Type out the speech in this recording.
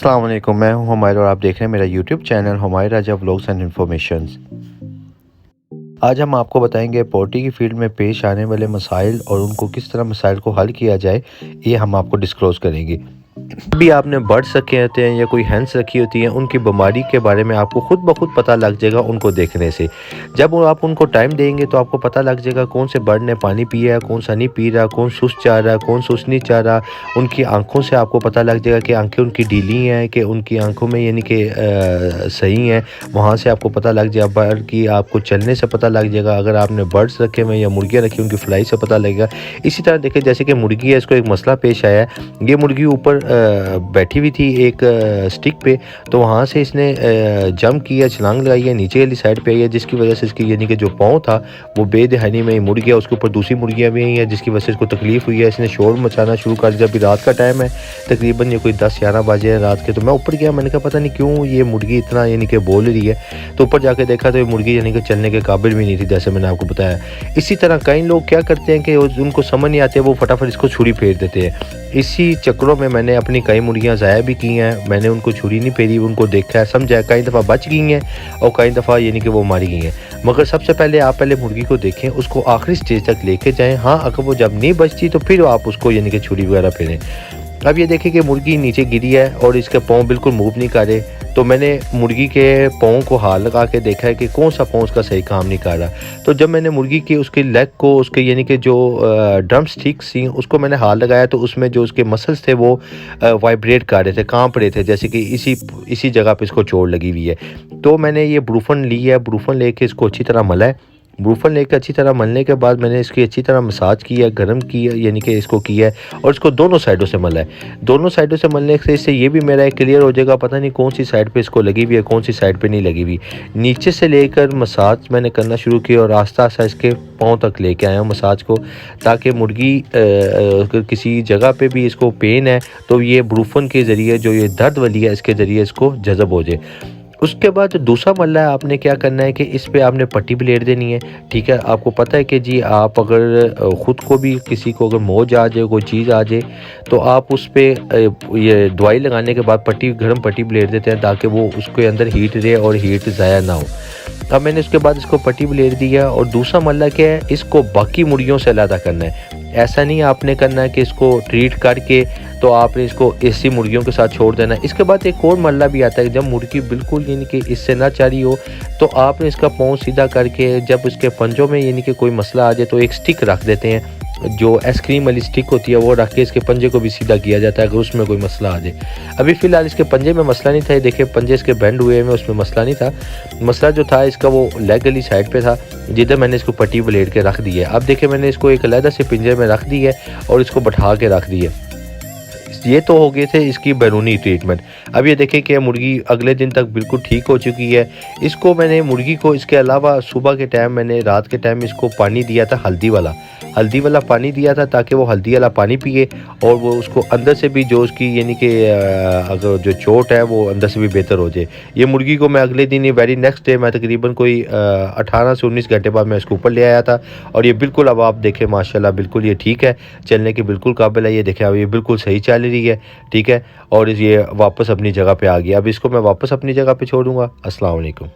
अस्सलाम वालेकुम, मैं हूं हुमायूं और आप देख रहे हैं मेरा YouTube channel Humayun Raja vlogs and informations. आज हम आपको बताएंगे पोल्ट्री की फील्ड में पेश आने वाले मसाइल और उनको किस तरह मसाइल को हल किया जाए, ये हम आपको डिस्क्लोज करेंगे। भी आपने बर्ड्स रखे होते हैं या कोई हैंस रखी होती हैं, उनकी बीमारी के बारे में आपको खुद ब खुद पता लग जाएगा उनको देखने से। जब आप उनको टाइम देंगे तो आपको पता लग जाएगा कौन से बर्ड ने पानी पिया है, कौन सा नहीं पी रहा, कौन सुस्त चाह रहा है, कौन सुस्त नहीं चाह रहा। उनकी आंखों से आपको पता लग जाएगा कि आंखें उनकी ढीली हैं कि उनकी आंखों में यानी कि सही हैं। वहाँ से आपको पता लग जाएगा। बर्ड की आपको चलने से पता लग जाएगा। अगर आपने बर्ड्स रखे हुए या मुर्गियाँ रखी, उनकी फ्लाई से पता लगेगा। इसी तरह देखिए, जैसे कि मुर्गी है, इसको एक मसला पेश आया है। ये मुर्गी ऊपर बैठी हुई थी एक स्टिक पे, तो वहाँ से इसने जंप किया, छलांग लगाई है, नीचे वाली साइड पे आई है, जिसकी वजह से इसकी यानी कि जो पाँव था वो बेदहानी में मुड़ गया। उसके ऊपर दूसरी मुर्गियाँ भी आई हैं, जिसकी वजह से इसको तकलीफ हुई है। इसने शोर मचाना शुरू कर दिया। अभी रात का टाइम है, तकरीबन ये कोई 10-11 बजे हैं रात के। तो मैं ऊपर गया, मैंने कहा पता नहीं क्यों ये मुर्गी इतना यानी कि बोल रही है। तो ऊपर जाके देखा तो ये मुर्गी यानी कि चलने के काबिल भी नहीं थी, जैसे मैंने आपको बताया। इसी तरह कई लोग क्या करते हैं कि उनको समझ नहीं आते, वो फटाफट इसको छुरी फेर देते हैं। इसी चक्करों में मैंने अपनी कई मुर्गियाँ ज़ाया भी की हैं। मैंने उनको छुरी नहीं फेरी, उनको देखा है, समझा है। कई दफ़ा बच गई हैं और कई दफ़ा यानी कि वो मारी गई हैं। मगर सबसे पहले आप पहले मुर्गी को देखें, उसको आखिरी स्टेज तक लेके जाएं। हाँ, अगर वो जब नहीं बचती तो फिर आप उसको यानी कि छुरी वगैरह फेरें। अब ये देखिए कि मुर्गी नीचे गिरी है और इसके पाँव बिल्कुल मूव नहीं कर रहे। तो मैंने मुर्गी के पाँव को हाथ लगा के देखा है कि कौन सा पाँव उसका सही काम नहीं कर रहा। तो जब मैंने मुर्गी की उसके लेग को, उसके यानी कि जो ड्रम स्टिक्स थी, उसको मैंने हाथ लगाया तो उसमें जो उसके मसल्स थे वो वाइब्रेट कर रहे थे, कांप रहे थे, जैसे कि इसी जगह पे इसको चोट लगी हुई है। तो मैंने ये ब्रूफन ली है, ब्रूफन लेके इसको अच्छी तरह मला है। ब्रूफन लेकर अच्छी तरह मलने के बाद मैंने इसकी अच्छी तरह मसाज की है, गर्म की है, यानी कि इसको किया है और इसको दोनों साइडों से मला है। दोनों साइडों से मलने से इससे ये भी मेरा क्लियर हो जाएगा, पता नहीं कौन सी साइड पे इसको लगी हुई है, कौन सी साइड पे नहीं लगी हुई। नीचे से लेकर मसाज मैंने करना शुरू किया और आस्ता आस्ता इसके पाँव तक लेके आया हूँ मसाज को, ताकि मुर्गी अगर किसी जगह पे भी इसको पेन है तो ये ब्रूफन के ज़रिए जो ये दर्द वाली है, इसके ज़रिए इसको जज़ब हो जाए। उसके बाद दूसरा मसला है, आपने क्या करना है कि इस पे आपने पट्टी ब्लेड देनी है। ठीक है, आपको पता है कि जी आप अगर ख़ुद को भी किसी को अगर मौज आ जाए, कोई चीज़ आ जाए, तो आप उस पर ये दवाई लगाने के बाद पट्टी, गर्म पट्टी ब्लेड देते हैं, ताकि वो उसके अंदर हीट रहे और हीट ज़ाया ना हो। अब मैंने उसके बाद इसको पट्टी ब्लेड दिया। और दूसरा मसला क्या है, इसको बाकी मुर्गियों से अलग करना है। ऐसा नहीं आपने करना है कि इसको ट्रीट करके तो आपने इसको ऐसी मुर्गियों के साथ छोड़ देना है। इसके बाद एक और मसला भी आता है, जब मुर्गी बिल्कुल यानी कि इससे ना चाह रही हो तो आपने इसका पाँव सीधा करके, जब उसके पंजों में यानी कि कोई मसला आ जाए तो एक स्टिक रख देते हैं, जो आइसक्रीम वाली स्टिक होती है, वो रख के इसके पंजे को भी सीधा किया जाता है अगर उसमें कोई मसला आ जाए। अभी फ़िलहाल इसके पंजे में मसला नहीं था, ये देखिए पंजे इसके बेंड हुए में, उसमें मसला नहीं था। मसला जो था इसका वो लेग वाली साइड पे था, जिधर मैंने इसको पट्टी ब्लेड के रख दी है। अब देखिए मैंने इसको एक अलग से पिंजरे में रख दी है और इसको बैठा के रख दी है। ये तो हो गए थे इसकी बैरूनी ट्रीटमेंट। अब ये देखें कि मुर्गी अगले दिन तक बिल्कुल ठीक हो चुकी है। इसको मैंने मुर्गी को इसके अलावा सुबह के टाइम, मैंने रात के टाइम इसको पानी दिया था, हल्दी वाला पानी दिया था, ताकि वो हल्दी वाला पानी पिए और वो उसको अंदर से भी जो उसकी यानी कि अगर जो चोट है वो अंदर से भी बेहतर हो जाए। ये मुर्गी को मैं अगले दिन ही वेरी नेक्स्ट डे, मैं तकरीबन कोई 18 से 19 घंटे बाद मैं इसको ऊपर ले आया था और ये बिल्कुल, अब आप देखें माशाल्लाह बिल्कुल ये ठीक है, चलने के बिल्कुल काबिल है। ये देखें अब ये बिल्कुल सही चल रही है, ठीक है, और ये वापस अपनी जगह पे आ गया। अब इसको मैं वापस अपनी जगह पे छोड़ूंगा। अस्सलाम वालेकुम।